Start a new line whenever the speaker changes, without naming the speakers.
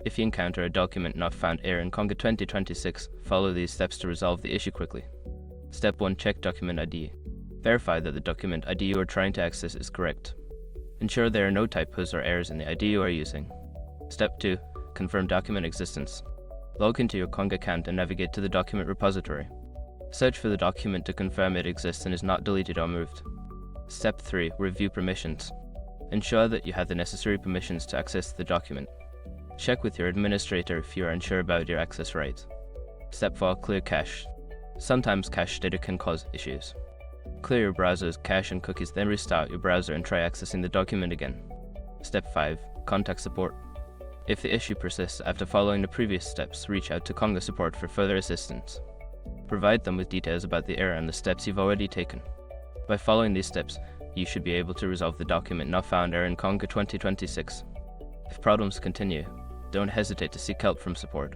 If you encounter a document not found error in Conga 2026, follow these steps to resolve the issue quickly. Step 1. Check document ID. Verify that the document ID you are trying to access is correct. Ensure there are no typos or errors in the ID you are using. Step 2. Confirm document existence. Log into your Conga account and navigate to the document repository. Search for the document to confirm it exists and is not deleted or moved. Step 3. Review permissions. Ensure that you have the necessary permissions to access the document. Check with your administrator if you are unsure about your access rights. Step 4. Clear cache. Sometimes cache data can cause issues. Clear your browser's cache and cookies, then restart your browser and try accessing the document again. Step 5. Contact support. If the issue persists after following the previous steps, reach out to Conga support for further assistance. Provide them with details about the error and the steps you've already taken. By following these steps, you should be able to resolve the document not found error in Conga 2026. If problems continue, don't hesitate to seek help from support.